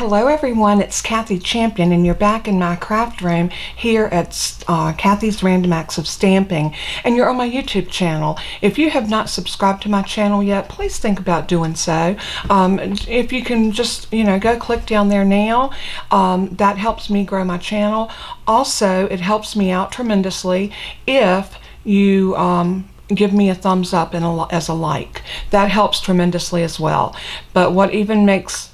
hello everyone, it's Kathy Champion and you're back in my craft room here at Kathy's Random Acts of Stamping, and you're on my YouTube channel. If you have not subscribed to my channel yet, please think about doing so. If you can just, go click down there now, that helps me grow my channel. Also, it helps me out tremendously if you give me a thumbs up and as a like. That helps tremendously as well. But what even makes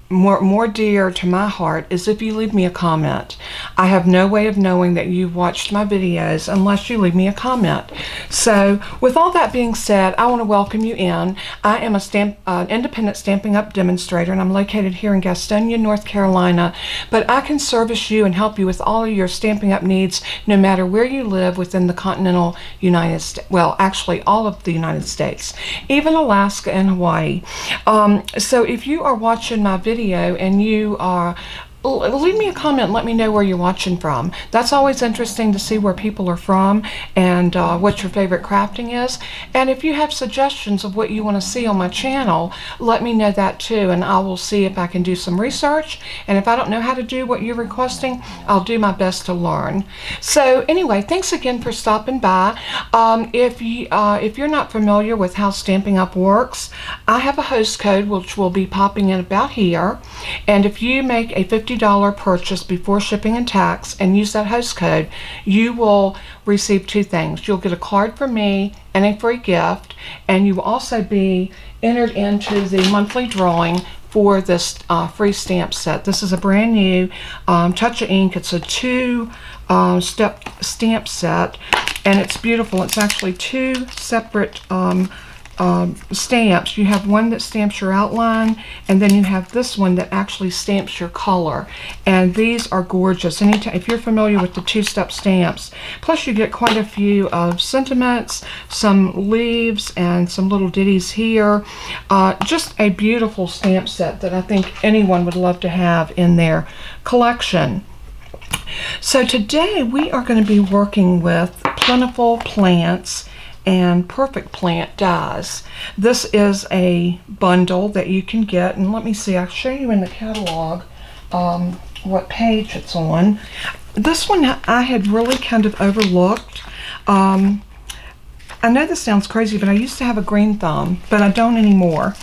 more dear to my heart is if you leave me a comment. I have no way of knowing that you've watched my videos unless you leave me a comment. So with all that being said, I want to welcome you in. I am an independent Stampin' Up! Demonstrator, and I'm located here in Gastonia, North Carolina, but I can service you and help you with all of your Stampin' Up! Needs no matter where you live within the continental United States. Well, actually all of the United States, even Alaska and Hawaii. So if you are watching my video and you are, leave me a comment and let me know where you're watching from. That's always interesting to see where people are from and what your favorite crafting is. And if you have suggestions of what you want to see on my channel, let me know that too, and I will see if I can do some research. And if I don't know how to do what you're requesting, I'll do my best to learn. So anyway, thanks again for stopping by. If you're not familiar with how Stampin' Up! Works, I have a host code which will be popping in about here, and if you make a $50 purchase before shipping and tax and use that host code, you will receive two things. You'll get a card from me and a free gift, and you will also be entered into the monthly drawing for this free stamp set. This is a brand new Touch of Ink. It's a two-step stamp set, and it's beautiful. It's actually two separate stamps. You have one that stamps your outline, and then you have this one that actually stamps your color, and these are gorgeous. Anytime, if you're familiar with the two-step stamps, plus you get quite a few of sentiments, some leaves, and some little ditties here. Just a beautiful stamp set that I think anyone would love to have in their collection. So today we are going to be working with Plentiful Plants and Perfect Plant dies. This is a bundle that you can get, and let me see, I'll show you in the catalog what page it's on. This one I had really kind of overlooked. I know this sounds crazy, but I used to have a green thumb, but I don't anymore.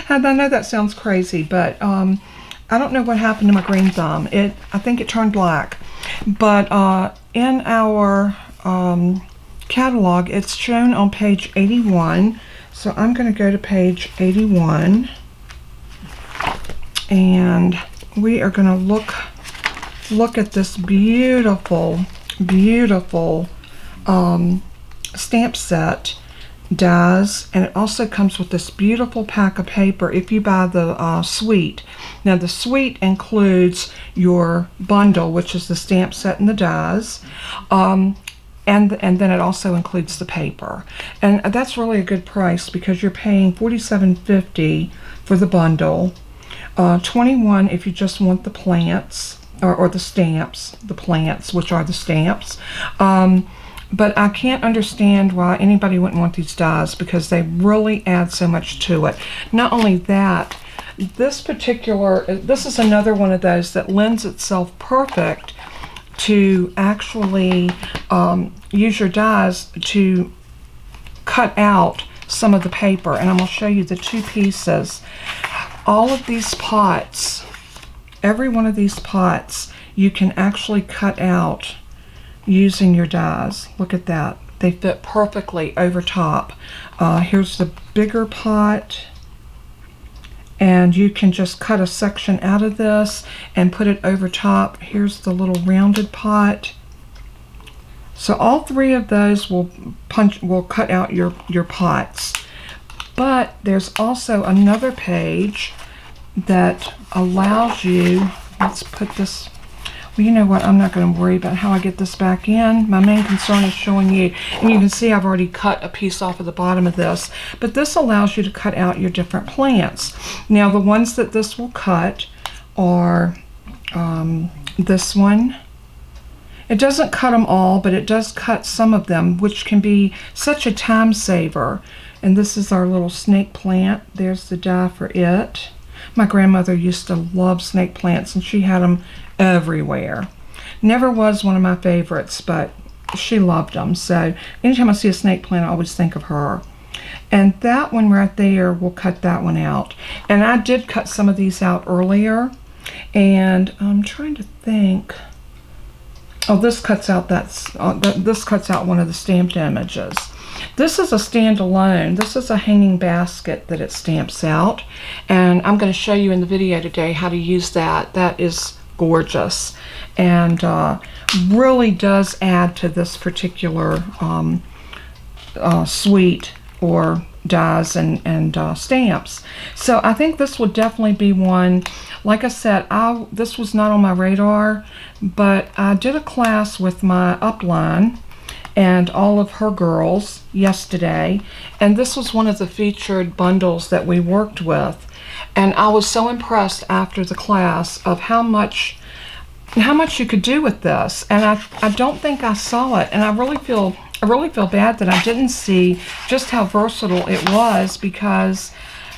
And I know that sounds crazy, but I don't know what happened to my green thumb. I think it turned black. But in our catalog, it's shown on page 81, so I'm going to go to page 81, and we are going to look at this beautiful stamp set dies, and it also comes with this beautiful pack of paper if you buy the suite. Now the suite includes your bundle, which is the stamp set and the dies, and then it also includes the paper, and that's really a good price because you're paying $47.50 for the bundle, $21 if you just want the plants or the stamps, the plants, which are the stamps. But I can't understand why anybody wouldn't want these dies because they really add so much to it. Not only that, this is another one of those that lends itself perfect to actually use your dies to cut out some of the paper, and I'm going to show you the two pieces. All of these pots, every one of these pots, you can actually cut out using your dies. Look at that. They fit perfectly over top. Here's the bigger pot, and you can just cut a section out of this and put it over top. Here's the little rounded pot. So all three of those will cut out your pots. But there's also another page that allows you, let's put this, well, you know what, I'm not going to worry about how I get this back in. My main concern is showing you, and you can see I've already cut a piece off of the bottom of this, but this allows you to cut out your different plants. Now the ones that this will cut are this one. It doesn't cut them all, but it does cut some of them, which can be such a time saver. And this is our little snake plant. There's the die for it. My grandmother used to love snake plants, and she had them everywhere. Never was one of my favorites, but she loved them. So anytime I see a snake plant, I always think of her. And that one right there, we'll cut that one out. And I did cut some of these out earlier, and I'm trying to think. Oh, this cuts out this cuts out one of the stamped images. This is a standalone. This is a hanging basket that it stamps out, and I'm going to show you in the video today how to use that. That is gorgeous, and really does add to this particular suite or dies and stamps. So I think this would definitely be one. Like I said, this was not on my radar, but I did a class with my upline and all of her girls yesterday, and this was one of the featured bundles that we worked with, and I was so impressed after the class of how much you could do with this. And I don't think I saw it, and I really feel bad that I didn't see just how versatile it was, because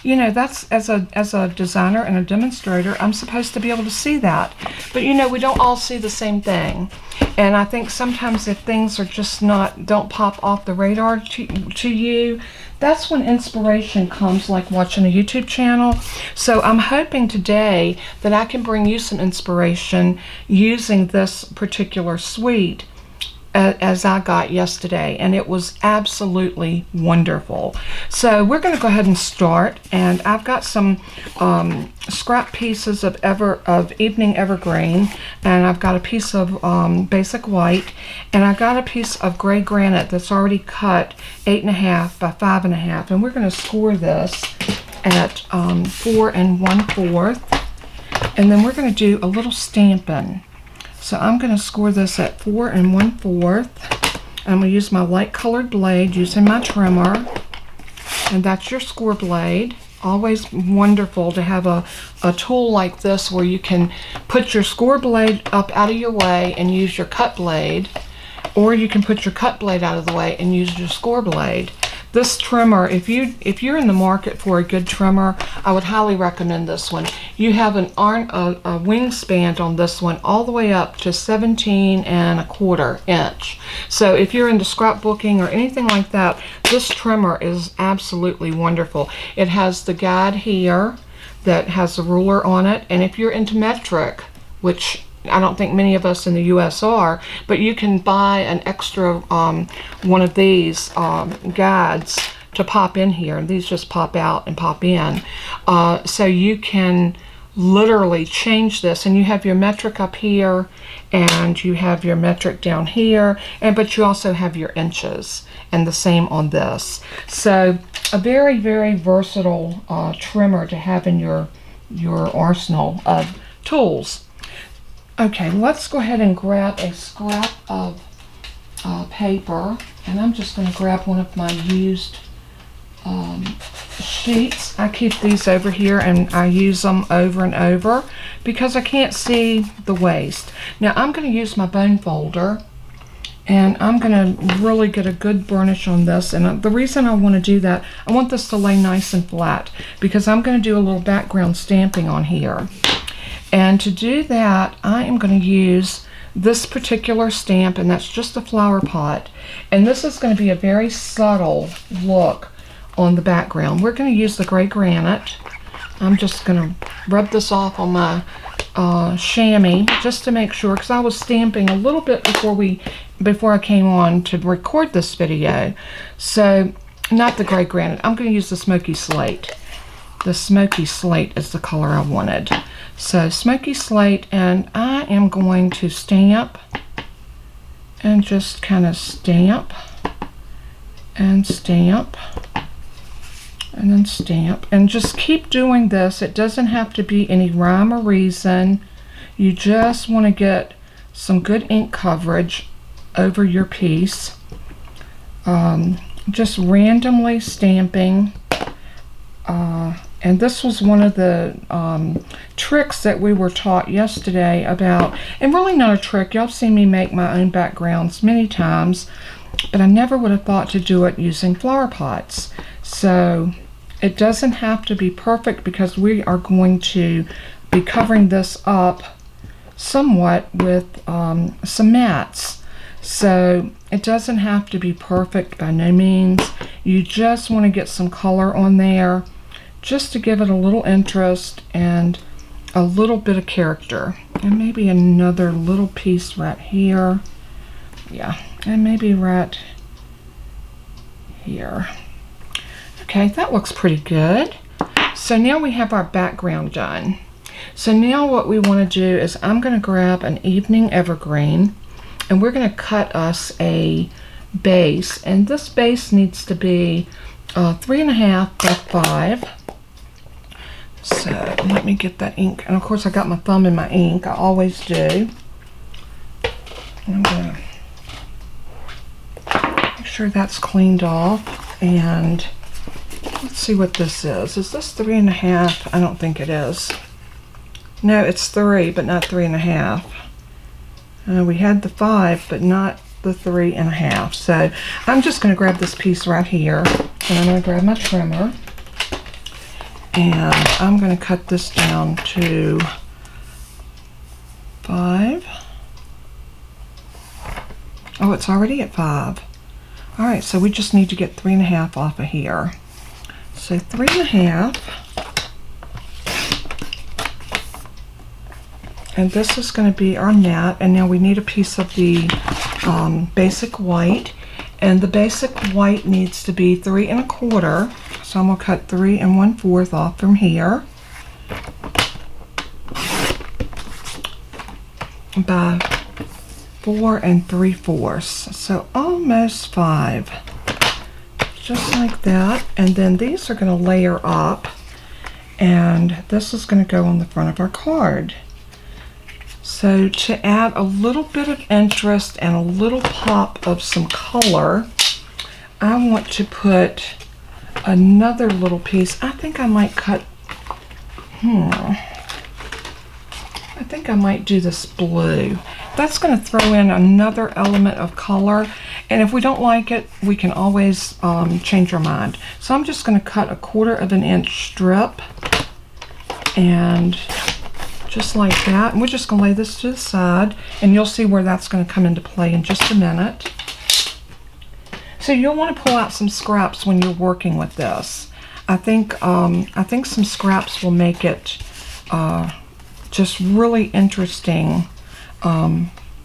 you know, that's as a designer and a demonstrator, I'm supposed to be able to see that. But you know, we don't all see the same thing. And I think sometimes if things are just don't pop off the radar to you, that's when inspiration comes, like watching a YouTube channel. So I'm hoping today that I can bring you some inspiration using this particular suite as I got yesterday, and it was absolutely wonderful. So we're going to go ahead and start, and I've got some scrap pieces of Evening Evergreen, and I've got a piece of basic white, and I've got a piece of gray granite that's already cut 8.5 by 5.5, and we're going to score this at 4 1/4, and then we're going to do a little stamping. So I'm going to score this at 4 1/4. I'm going to use my light colored blade using my trimmer. And that's your score blade. Always wonderful to have a tool like this where you can put your score blade up out of your way and use your cut blade. Or you can put your cut blade out of the way and use your score blade. This trimmer, if you're in the market for a good trimmer, I would highly recommend this one. You have a wingspan on this one all the way up to 17 1/4 inch. So if you're into scrapbooking or anything like that, this trimmer is absolutely wonderful. It has the guide here that has a ruler on it, and if you're into metric, which I don't think many of us in the U.S. are, but you can buy an extra one of these guides to pop in here, and these just pop out and pop in. So you can literally change this, and you have your metric up here, and you have your metric down here, but you also have your inches, and the same on this. So a very, very versatile trimmer to have in your arsenal of tools. Okay, let's go ahead and grab a scrap of paper, and I'm just going to grab one of my used sheets. I keep these over here, and I use them over and over because I can't see the waste. Now I'm going to use my bone folder, and I'm going to really get a good burnish on this. And the reason I want to do that, I want this to lay nice and flat because I'm going to do a little background stamping on here. And to do that, I am going to use this particular stamp, and that's just a flower pot. And this is going to be a very subtle look on the background. We're going to use the gray granite. I'm just going to rub this off on my chamois just to make sure, because I was stamping a little bit before I came on to record this video. So, not the gray granite. I'm going to use the Smoky Slate. The Smoky Slate is the color I wanted. So Smoky Slate, and I am going to stamp and just kind of stamp and stamp and then stamp, and just keep doing this. It doesn't have to be any rhyme or reason. You just want to get some good ink coverage over your piece. Just randomly stamping. And this was one of the tricks that we were taught yesterday about, and really not a trick. Y'all have seen me make my own backgrounds many times, but I never would have thought to do it using flower pots. So It doesn't have to be perfect because we are going to be covering this up somewhat with some mats. So it doesn't have to be perfect by no means. You just want to get some color on there just to give it a little interest and a little bit of character. And maybe another little piece right here. Yeah, and maybe right here. Okay, that looks pretty good. So now we have our background done. So now what we want to do is I'm going to grab an evening evergreen and we're going to cut us a base. And this base needs to be 3.5 by 5. So let me get that ink. And of course I got my thumb in my ink. I always do. I'm going to make sure that's cleaned off. And let's see what this is. Is this 3.5? I don't think it is. No, it's 3, but not 3.5. We had the 5, but not the 3.5. So I'm just going to grab this piece right here, and I'm going to grab my trimmer, and I'm going to cut this down to 5. Oh, it's already at 5. All right, so we just need to get 3.5 off of here. So 3.5. And this is going to be our mat, and now we need a piece of the basic white, and the basic white needs to be 3.25, so I'm going to cut 3 1/4 off from here by 4 3/4, so almost 5, just like that. And then these are going to layer up, and this is going to go on the front of our card. So to add a little bit of interest and a little pop of some color, I want to put another little piece. I think I might cut, I think I might do this blue. That's going to throw in another element of color, and if we don't like it, we can always change our mind. So I'm just going to cut a 1/4 inch strip, and just like that. And we're just going to lay this to the side, and you'll see where that's going to come into play in just a minute. So you'll want to pull out some scraps when you're working with this. I think some scraps will make it just really interesting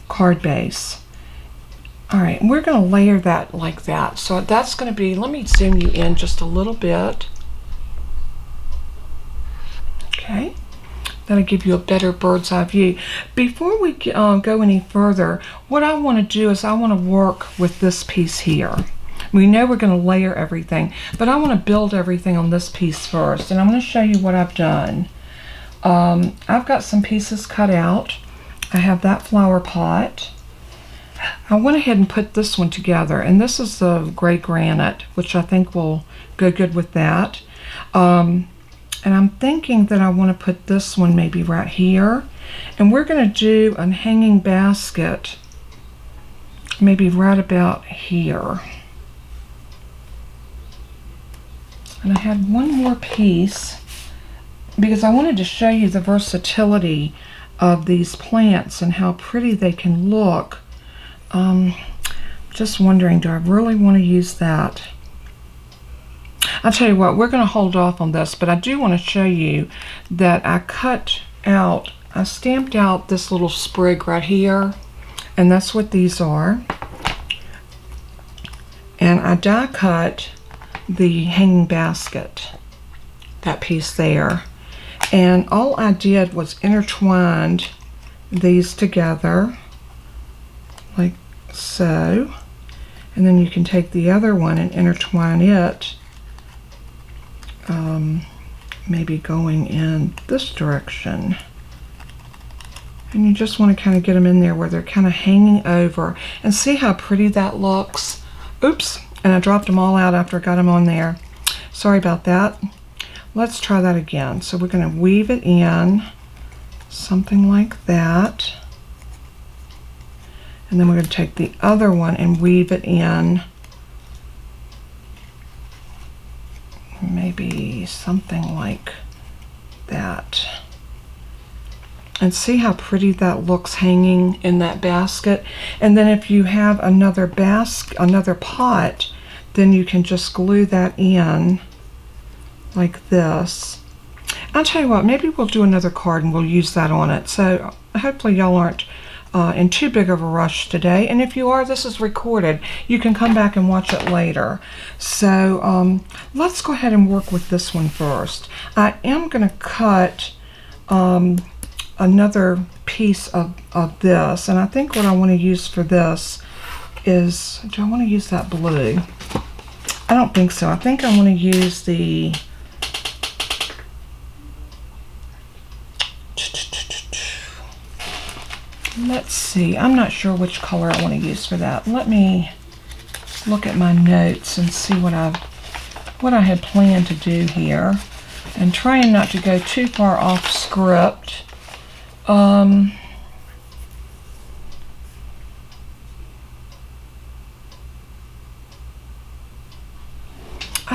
card base. All right, we're going to layer that like that. So that's going to be, let me zoom you in just a little bit. Okay. That'll give you a better bird's eye view. Before we go any further, what I want to do is I want to work with this piece here. We know we're going to layer everything, but I want to build everything on this piece first, and I'm going to show you what I've done. I've got some pieces cut out. I have that flower pot. I went ahead and put this one together, and this is the gray granite, which I think will go good with that. And I'm thinking that I want to put this one maybe right here. And we're going to do a hanging basket maybe right about here. And I had one more piece because I wanted to show you the versatility of these plants and how pretty they can look. Just wondering, do I really want to use that? I'll tell you what, we're going to hold off on this, but I do want to show you that I stamped out this little sprig right here, and that's what these are. And I die cut the hanging basket, that piece there. And all I did was intertwined these together, like so. And then you can take the other one and intertwine it, maybe going in this direction. And you just want to kind of get them in there where they're kind of hanging over. And see how pretty that looks? Oops, and I dropped them all out after I got them on there. Sorry about that. Let's try that again. So we're going to weave it in, something like that. And then we're going to take the other one and weave it in maybe something like that. And see how pretty that looks hanging in that basket. And then if you have another pot, then you can just glue that in like this. I'll tell you what, maybe we'll do another card and we'll use that on it. So hopefully y'all aren't in too big of a rush today. And if you are, this is recorded. You can come back and watch it later. So let's go ahead and work with this one first. I am going to cut another piece of this, and I think what I want to use for this is, do I want to use that blue? I don't think so. I think I want to use the let's see, I'm not sure which color I want to use for that. Let me look at my notes and see what I had planned to do here, and trying not to go too far off script. I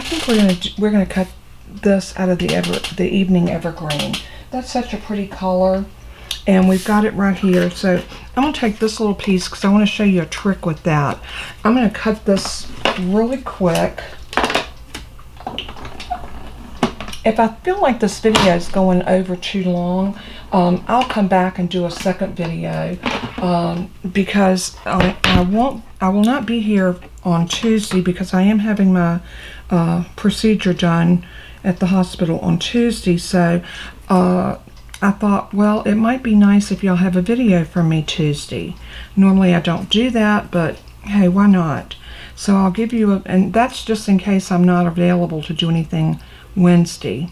think we're gonna cut this out of the evening evergreen. That's such a pretty color, and we've got it right here. So I'm gonna take this little piece because I want to show you a trick with that. I'm gonna cut this really quick. If I feel like this video is going over too long, I'll come back and do a second video because I will not be here on Tuesday because I am having my procedure done at the hospital on Tuesday. So I thought, well, it might be nice if y'all have a video from me Tuesday. Normally I don't do that, but hey, why not? So I'll give you and that's just in case I'm not available to do anything Wednesday.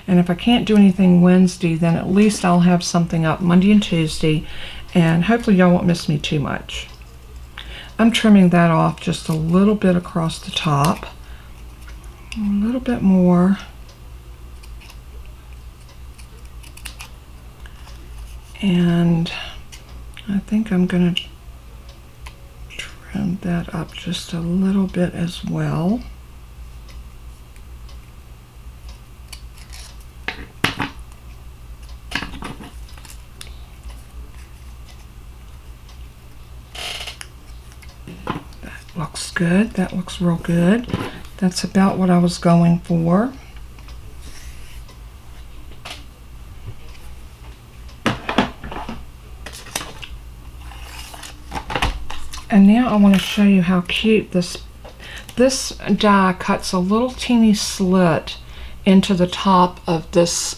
And if I can't do anything Wednesday, then at least I'll have something up Monday and Tuesday, and hopefully y'all won't miss me too much. I'm trimming that off just a little bit across the top, a little bit more, and I think I'm going to trim that up just a little bit as well. Looks good. That looks real good. That's about what I was going for. And now I want to show you how cute this die cuts a little teeny slit into the top of this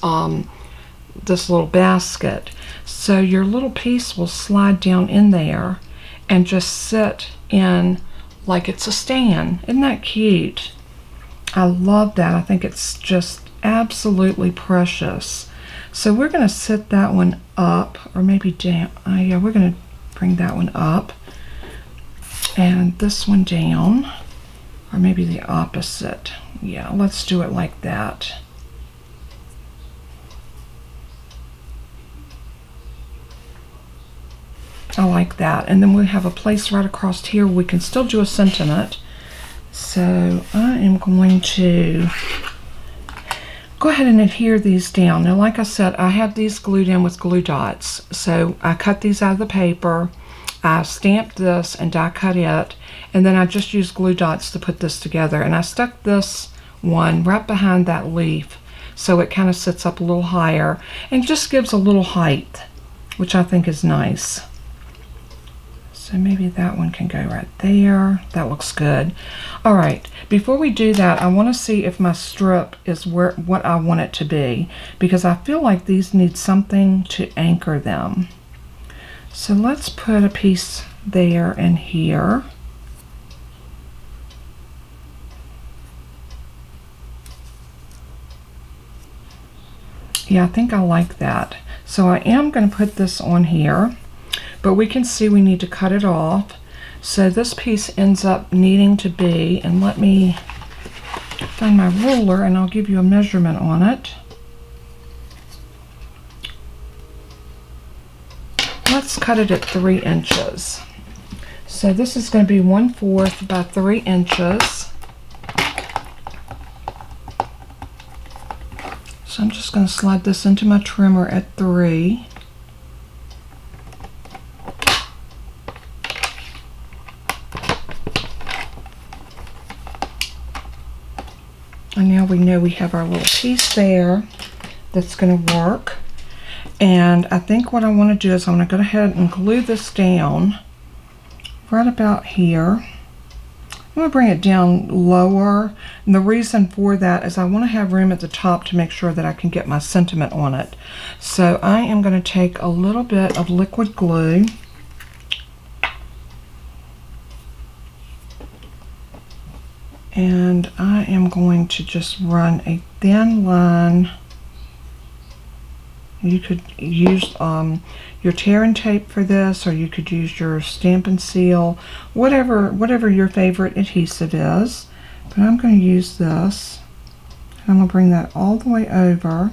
this little basket. So your little piece will slide down in there and just sit in like it's a stand. Isn't that cute? I love that. I think it's just absolutely precious. So we're going to sit that one up, or maybe down. Yeah, we're going to bring that one up and this one down, or maybe the opposite. Yeah, let's do it like that. I like that. And then we have a place right across here where we can still do a sentiment. So I am going to go ahead and adhere these down. Now, like I said, I have these glued in with glue dots. So I cut these out of the paper. I stamped this and die cut it. And then I just used glue dots to put this together. And I stuck this one right behind that leaf so it kind of sits up a little higher and just gives a little height, which I think is nice. So maybe that one can go right there. That looks good. All right, before we do that, I want to see if my strip is what I want it to be, because I feel like these need something to anchor them. So let's put a piece there and here. Yeah, I think I like that. So I am going to put this on here. But we can see we need to cut it off. So this piece ends up needing to be, and let me find my ruler and I'll give you a measurement on it. Let's cut it at 3 inches. So this is going to be 1/4 by 3 inches. So I'm just going to slide this into my trimmer at 3. And now we know we have our little piece there that's going to work. And I think what I want to do is I'm going to go ahead and glue this down right about here. I'm going to bring it down lower. And the reason for that is I want to have room at the top to make sure that I can get my sentiment on it. So I am going to take a little bit of liquid glue. And I am going to just run a thin line. You could use your tear and tape for this, or you could use your Stampin' Seal, whatever your favorite adhesive is. But I'm going to use this. I'm going to bring that all the way over.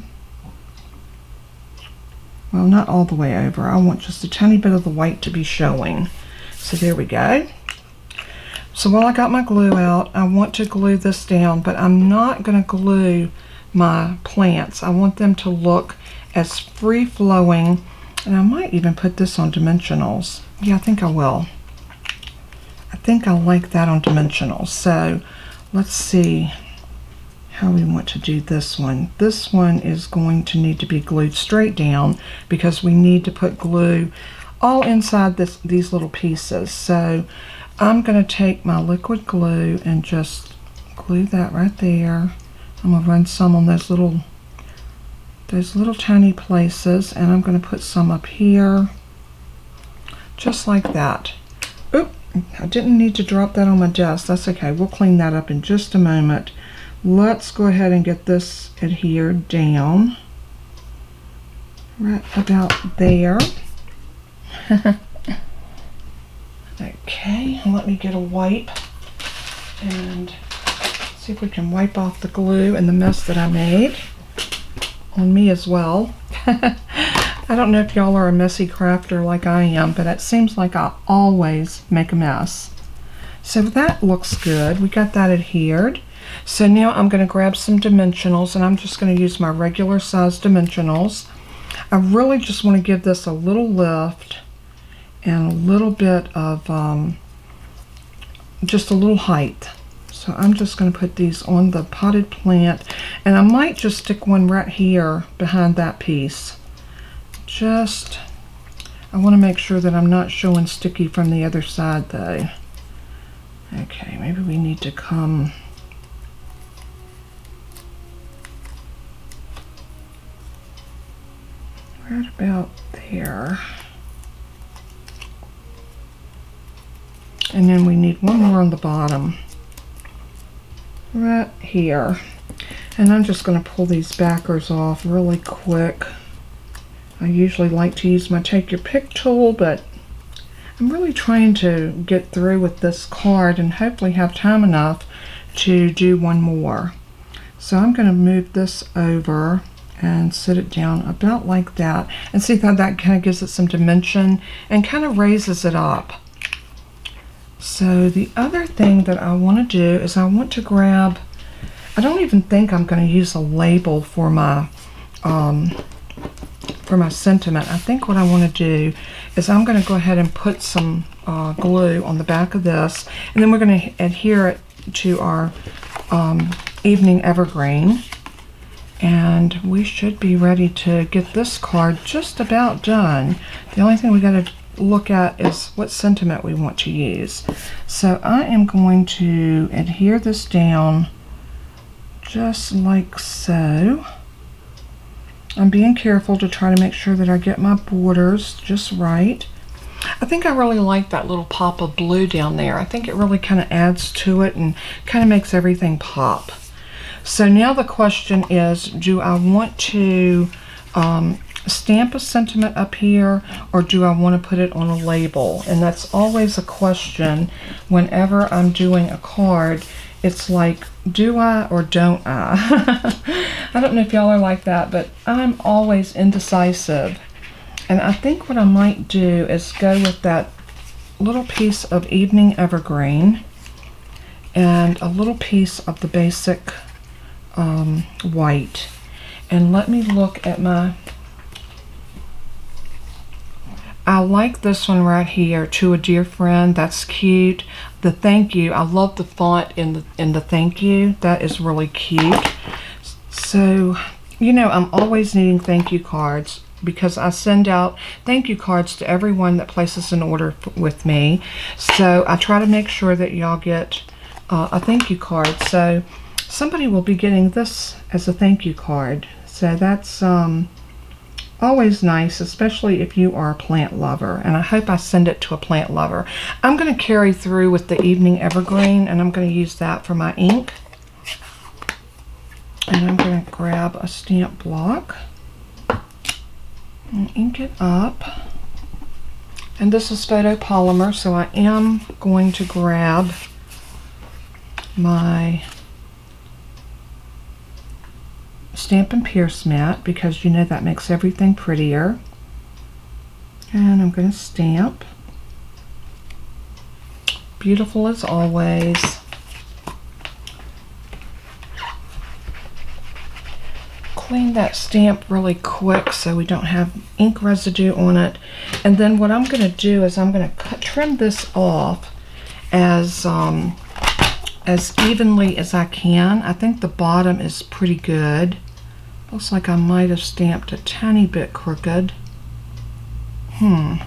Well, not all the way over. I want just a tiny bit of the white to be showing. So there we go. So while I got my glue out, I want to glue this down, but I'm not going to glue my plants. I want them to look as free-flowing, and I might even put this on dimensionals. Yeah, I think I will. I think I like that on dimensionals. So let's see how we want to do this one. This one is going to need to be glued straight down because we need to put glue all inside these little pieces. So I'm going to take my liquid glue and just glue that right there. I'm going to run some on those little tiny places, and I'm going to put some up here, just like that. Oop, I didn't need to drop that on my desk. That's okay. We'll clean that up in just a moment. Let's go ahead and get this adhered down right about there. Okay, let me get a wipe and see if we can wipe off the glue and the mess that I made on me as well. I don't know if y'all are a messy crafter like I am, but it seems like I always make a mess. So that looks good. We got that adhered. So now I'm going to grab some dimensionals, and I'm just going to use my regular size dimensionals. I really just want to give this a little lift and a little bit of just a little height. So I'm just going to put these on the potted plant, and I might just stick one right here behind that piece. I want to make sure that I'm not showing sticky from the other side though. Okay, maybe we need to come right about there. And then we need one more on the bottom, right here. And I'm just going to pull these backers off really quick. I usually like to use my Take Your Pick tool, but I'm really trying to get through with this card and hopefully have time enough to do one more. So I'm going to move this over and sit it down about like that, and see how that kind of gives it some dimension and kind of raises it up. So the other thing that I want to do is I want to grab, I don't even think I'm going to use a label for my sentiment. I think what I want to do is I'm going to go ahead and put some glue on the back of this, and then we're going to adhere it to our evening evergreen, and we should be ready to get this card just about done. The only thing we got to look at is what sentiment we want to use. So I am going to adhere this down just like so. I'm being careful to try to make sure that I get my borders just right. I think I really like that little pop of blue down there. I think it really kind of adds to it and kind of makes everything pop. So now the question is, do I want to stamp a sentiment up here, or do I want to put it on a label? And that's always a question whenever I'm doing a card. It's like, do I or don't I? I don't know if y'all are like that, but I'm always indecisive. And I think what I might do is go with that little piece of evening evergreen and a little piece of the basic white. And let me look at my, I like this one right here, To a Dear Friend. That's cute. The thank you, I love the font in the thank you. That is really cute. So, you know, I'm always needing thank you cards because I send out thank you cards to everyone that places an order with me. So I try to make sure that y'all get a thank you card. So somebody will be getting this as a thank you card. So that's always nice, especially if you are a plant lover. And I hope I send it to a plant lover. I'm going to carry through with the Evening Evergreen, and I'm going to use that for my ink. And I'm going to grab a stamp block and ink it up. And this is photopolymer, so I am going to grab my Stampin' Pierce mat because you know that makes everything prettier. And I'm going to stamp. Beautiful as always. Clean that stamp really quick so we don't have ink residue on it. And then what I'm going to do is I'm going to trim this off as evenly as I can. I think the bottom is pretty good. Looks like I might have stamped a tiny bit crooked. You know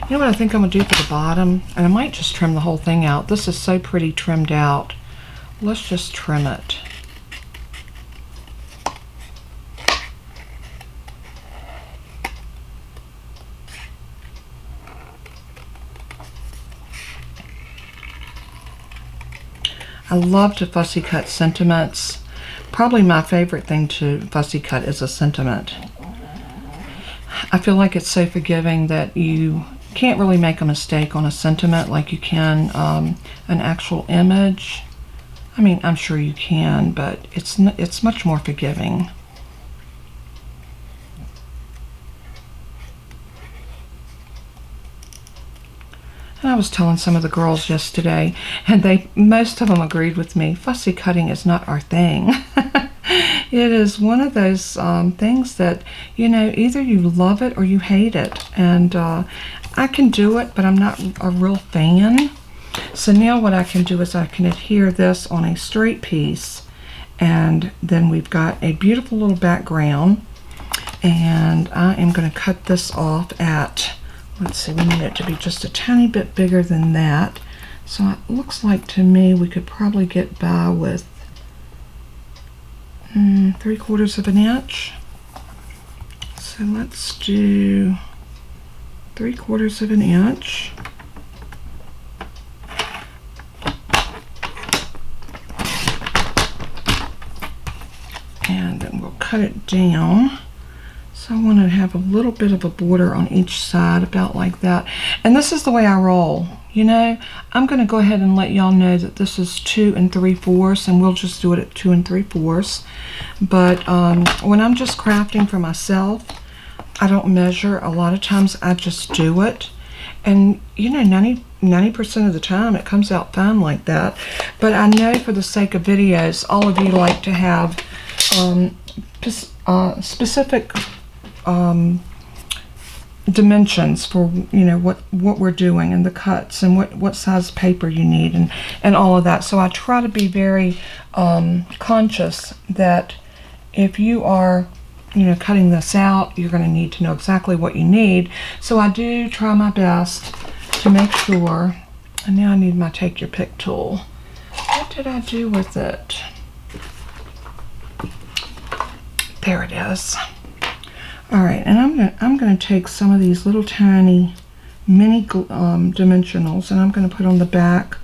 what I think I'm going to do for the bottom? And I might just trim the whole thing out. This is so pretty trimmed out. Let's just trim it. I love to fussy cut sentiments. Probably my favorite thing to fussy cut is a sentiment. I feel like it's so forgiving that you can't really make a mistake on a sentiment like you can an actual image. I mean, I'm sure you can, but it's much more forgiving. And I was telling some of the girls yesterday, and most of them agreed with me. Fussy cutting is not our thing. It is one of those things that, you know, either you love it or you hate it. And I can do it, but I'm not a real fan. So now what I can do is I can adhere this on a straight piece, and then we've got a beautiful little background. And I am going to cut this off at, let's see, we need it to be just a tiny bit bigger than that. So it looks like to me we could probably get by with 3/4 of an inch. So let's do 3/4 of an inch. And then we'll cut it down. So I want to have a little bit of a border on each side, about like that. And this is the way I roll. You know, I'm going to go ahead and let y'all know that this is 2 3/4, and we'll just do it at 2 3/4. But when I'm just crafting for myself, I don't measure. A lot of times I just do it. And, you know, 90% of the time it comes out fine like that. But I know for the sake of videos, all of you like to have specific dimensions for, you know, what we're doing and the cuts and what size paper you need and all of that. So I try to be very conscious that if you are, you know, cutting this out, you're going to need to know exactly what you need. So I do try my best to make sure. And now I need my Take Your Pick tool. What did I do with it? There it is. All right, and I'm going to take some of these little tiny mini dimensionals, and I'm going to put on the back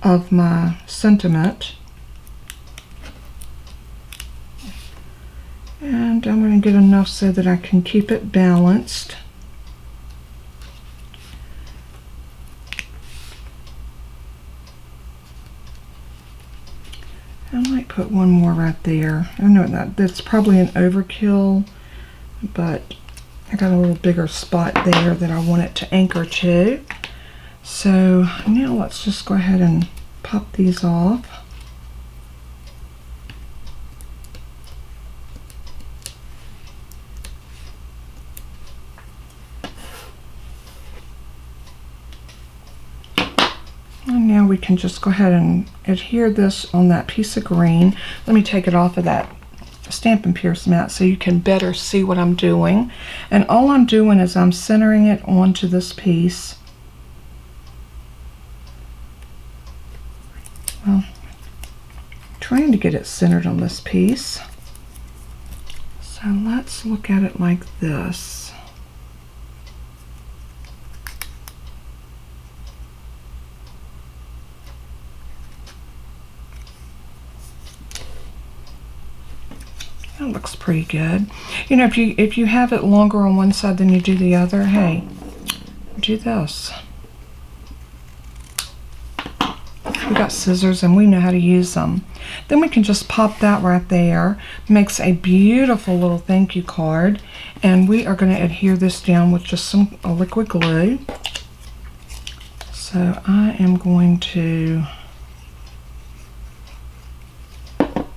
of my sentiment. And I'm going to get enough so that I can keep it balanced. I might put one more right there. I know that's probably an overkill, but I got a little bigger spot there that I want it to anchor to. So now let's just go ahead and pop these off. we can just go ahead and adhere this on that piece of green. Let me take it off of that Stampin' Pierce mat so you can better see what I'm doing. And all I'm doing is I'm centering it onto this piece. Well, trying to get it centered on this piece. So let's look at it like this. That looks pretty good. You know, if you have it longer on one side than you do the other, hey, do this. We got scissors and we know how to use them. Then we can just pop that right there. Makes a beautiful little thank you card. And we are going to adhere this down with just some liquid glue. So I am going to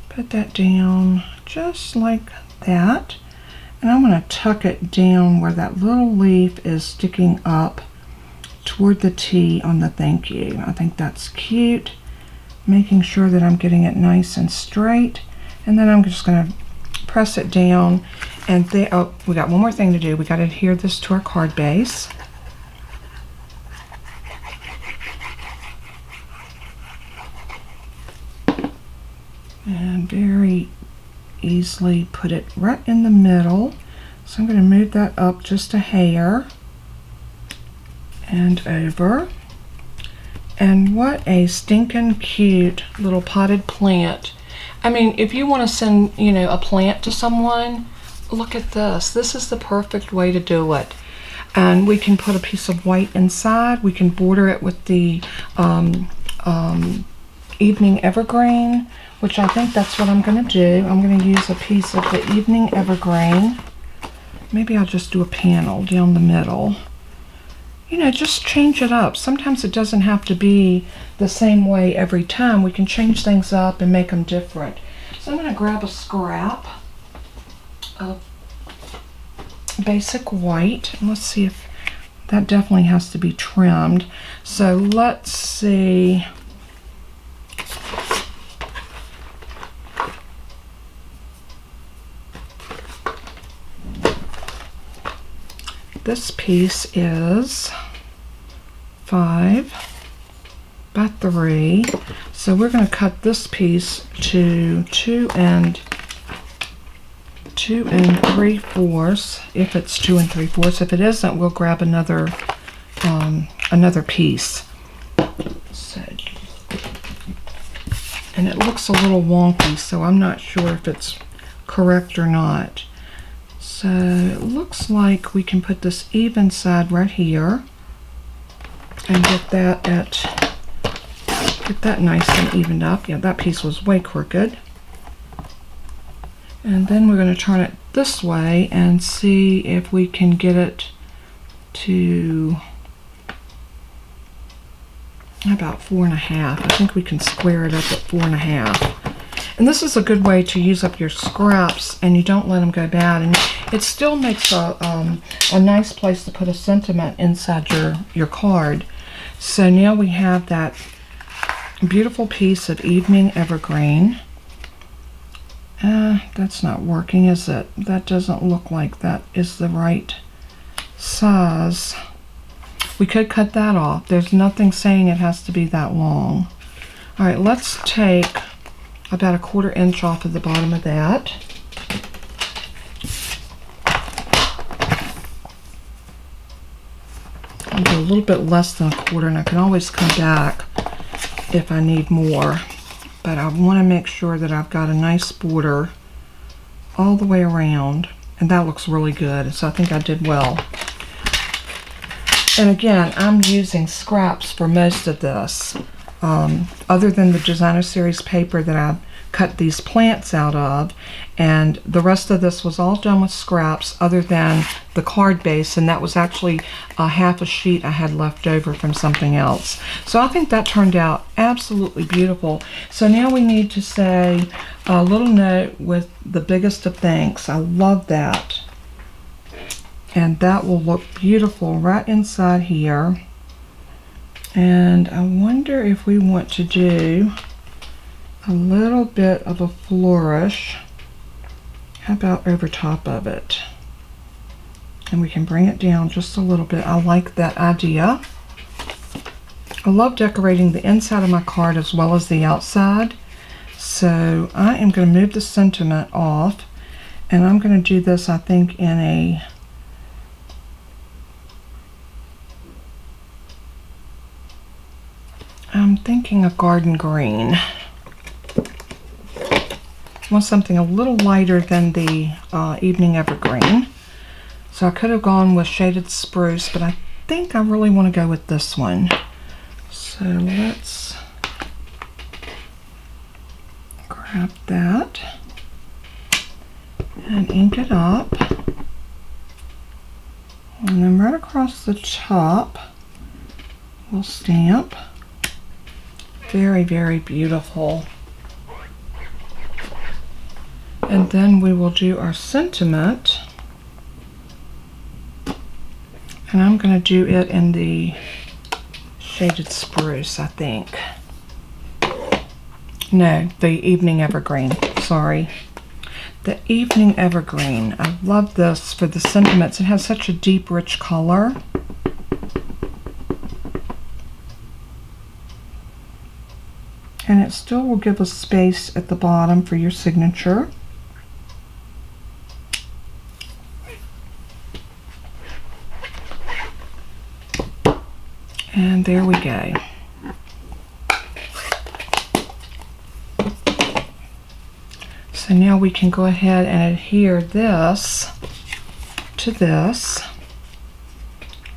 put that down just like that. And I'm going to tuck it down where that little leaf is sticking up toward the T on the thank you. I think that's cute. Making sure that I'm getting it nice and straight. And then I'm just going to press it down. And oh, we got one more thing to do. We got to adhere this to our card base. And very easily put it right in the middle. So I'm going to move that up just a hair and over. And what a stinking cute little potted plant. I mean, if you want to send, you know, a plant to someone, look at this. This is the perfect way to do it. And we can put a piece of white inside. We can border it with the Evening Evergreen, which I think that's what I'm going to do. I'm going to use a piece of the Evening Evergreen. Maybe I'll just do a panel down the middle. You know, just change it up. Sometimes it doesn't have to be the same way every time. We can change things up and make them different. So I'm going to grab a scrap of basic white. And let's see if that definitely has to be trimmed. So let's see. This piece is 5 by 3, so we're going to cut this piece to 2 3/4. If it's 2 3/4, if it isn't, we'll grab another piece. So, and it looks a little wonky, so I'm not sure if it's correct or not. So it looks like we can put this even side right here and get that nice and evened up. Yeah, that piece was way crooked. And then we're going to turn it this way and see if we can get it to about 4.5. I think we can square it up at 4.5. And this is a good way to use up your scraps and you don't let them go bad. And it still makes a nice place to put a sentiment inside your card. So now we have that beautiful piece of Evening Evergreen. That's not working, is it? That doesn't look like that is the right size. We could cut that off. There's nothing saying it has to be that long. All right, let's take about 1/4 inch off of the bottom of that. I'll do a little bit less than 1/4, and I can always come back if I need more. But I want to make sure that I've got a nice border all the way around, and that looks really good, so I think I did well. And again, I'm using scraps for most of this. Other than the Designer Series paper that I cut these plants out of, and the rest of this was all done with scraps other than the card base, and that was actually half a sheet I had left over from something else. So I think that turned out absolutely beautiful. So now we need to say a little note with the biggest of thanks. I love that. And that will look beautiful right inside here. And I wonder if we want to do a little bit of a flourish. How about over top of it? And we can bring it down just a little bit. I like that idea. I love decorating the inside of my card as well as the outside. So I am going to move the sentiment off, and I'm going to do this, I think, in a I'm thinking a garden green. I want something a little lighter than the evening evergreen. So I could have gone with shaded spruce, but I think I really want to go with this one. So let's grab that and ink it up. And then right across the top, we'll stamp. Very, very beautiful. And then we will do our sentiment. And I'm going to do it in the shaded spruce, I think. No, the evening evergreen. Sorry. The evening evergreen. I love this for the sentiments. It has such a deep, rich color. And it still will give us space at the bottom for your signature. And there we go. So now we can go ahead and adhere this to this.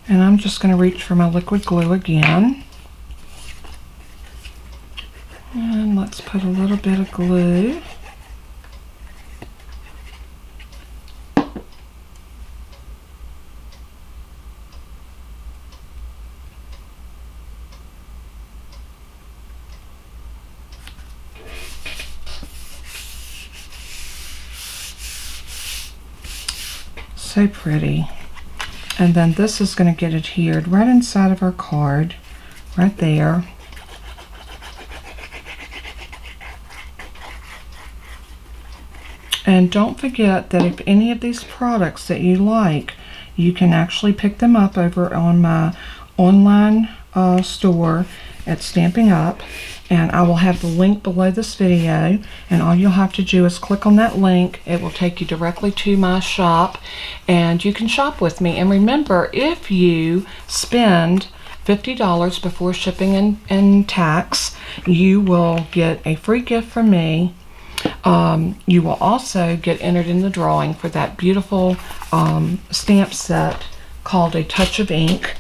And I'm just going to reach for my liquid glue again. And let's put a little bit of glue. So pretty. And then this is going to get adhered right inside of our card, right there. And don't forget that if any of these products that you like, you can actually pick them up over on my online store at Stamping Up. And I will have the link below this video, and all you'll have to do is click on that link. It will take you directly to my shop, and you can shop with me. And remember, if you spend $50 before shipping and tax, you will get a free gift from me. You will also get entered in the drawing for that beautiful stamp set called A Touch of Ink.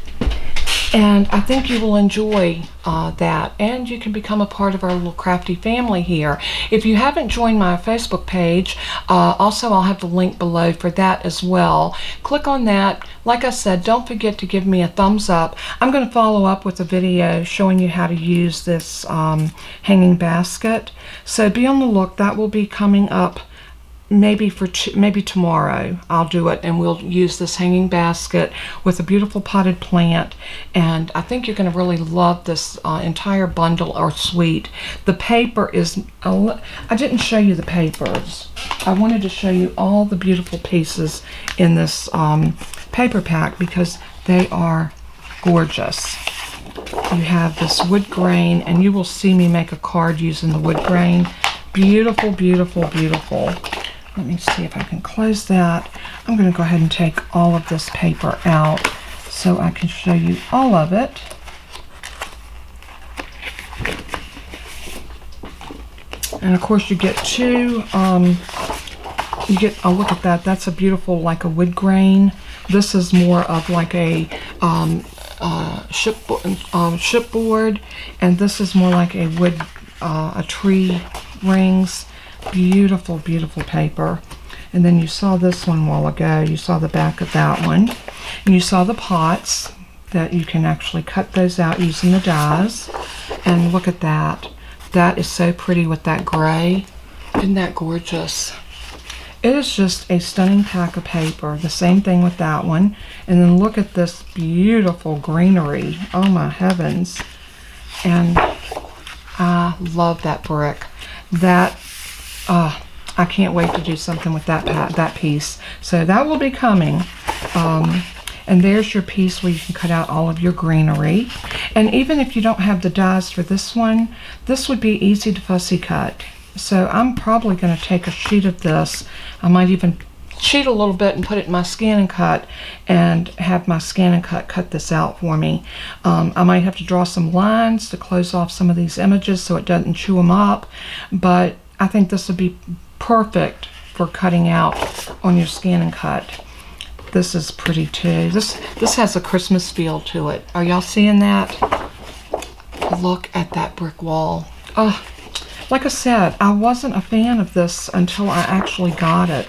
And I think you will enjoy that, and you can become a part of our little crafty family here. If you haven't joined my Facebook page, also I'll have the link below for that as well. Click on that. Like I said, don't forget to give me a thumbs up. I'm going to follow up with a video showing you how to use this hanging basket. So be on the look. That will be coming up. Maybe tomorrow I'll do it, and we'll use this hanging basket with a beautiful potted plant. And I think you're going to really love this entire bundle or suite. The paper is I didn't show you the papers. I wanted to show you all the beautiful pieces in this paper pack because they are gorgeous. You have this wood grain, and you will see me make a card using the wood grain. Beautiful, beautiful, beautiful. Let me see if I can close that. I'm going to go ahead and take all of this paper out so I can show you all of it. And of course you get two, oh look at that, that's a beautiful, like a wood grain. This is more of like a chipboard, and this is more like a wood, a tree rings. Beautiful, beautiful paper. And then you saw this one a while ago. You saw the back of that one. And you saw the pots that you can actually cut those out using the dies. And look at that. That is so pretty with that gray. Isn't that gorgeous? It is just a stunning pack of paper. The same thing with that one. And then look at this beautiful greenery. Oh my heavens. And I love that brick. That, I can't wait to do something with that piece. So that will be coming. And there's your piece where you can cut out all of your greenery. And even if you don't have the dies for this one, this would be easy to fussy cut. So I'm probably going to take a sheet of this. I might even cheat a little bit and put it in my Scan and Cut and have my Scan and cut this out for me. I might have to draw some lines to close off some of these images so it doesn't chew them up, but I think this would be perfect for cutting out on your Scan and Cut. This is pretty too. This has a Christmas feel to it. Are y'all seeing that? Look at that brick wall. Oh, like I said, I wasn't a fan of this until I actually got it.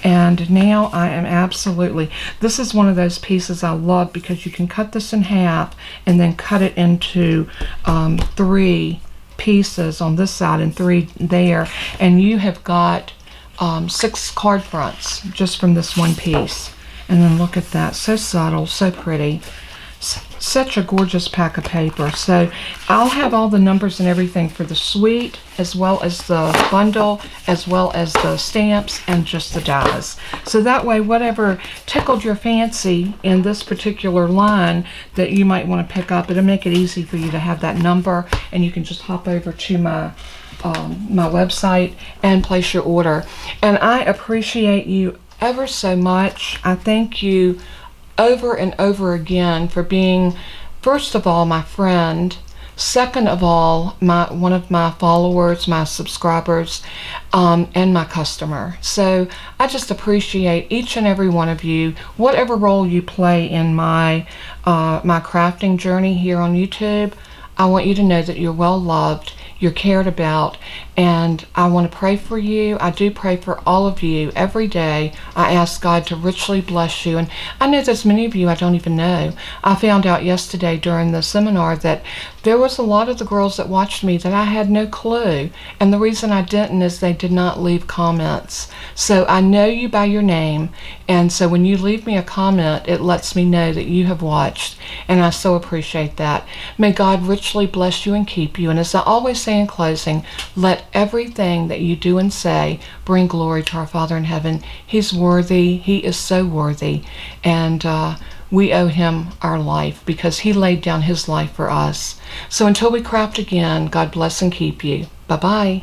And now I am absolutely, this is one of those pieces I love because you can cut this in half and then cut it into 3 pieces on this side and 3 there. And you have got 6 card fronts just from this one piece. And then look at that, so subtle, so pretty. Such a gorgeous pack of paper. So I'll have all the numbers and everything for the suite, as well as the bundle, as well as the stamps and just the dies. So that way, whatever tickled your fancy in this particular line that you might want to pick up, it'll make it easy for you to have that number, and you can just hop over to my website and place your order. And I appreciate you ever so much. I thank you over and over again for being, first of all, my friend, second of all, one of my followers, my subscribers, and my customer. So I just appreciate each and every one of you, whatever role you play in my crafting journey here on YouTube. I want you to know that you're well loved, you're cared about, and I want to pray for you. I do pray for all of you every day. I ask God to richly bless you. And I know there's many of you I don't even know. I found out yesterday during the seminar that there was a lot of the girls that watched me that I had no clue. And the reason I didn't is they did not leave comments. So I know you by your name. And so when you leave me a comment, it lets me know that you have watched. And I so appreciate that. May God richly bless you and keep you. And as I always say in closing, let everything that you do and say bring glory to our Father in heaven. He's worthy. He is so worthy. And we owe him our life because he laid down his life for us. So until we craft again, God bless and keep you. Bye-bye.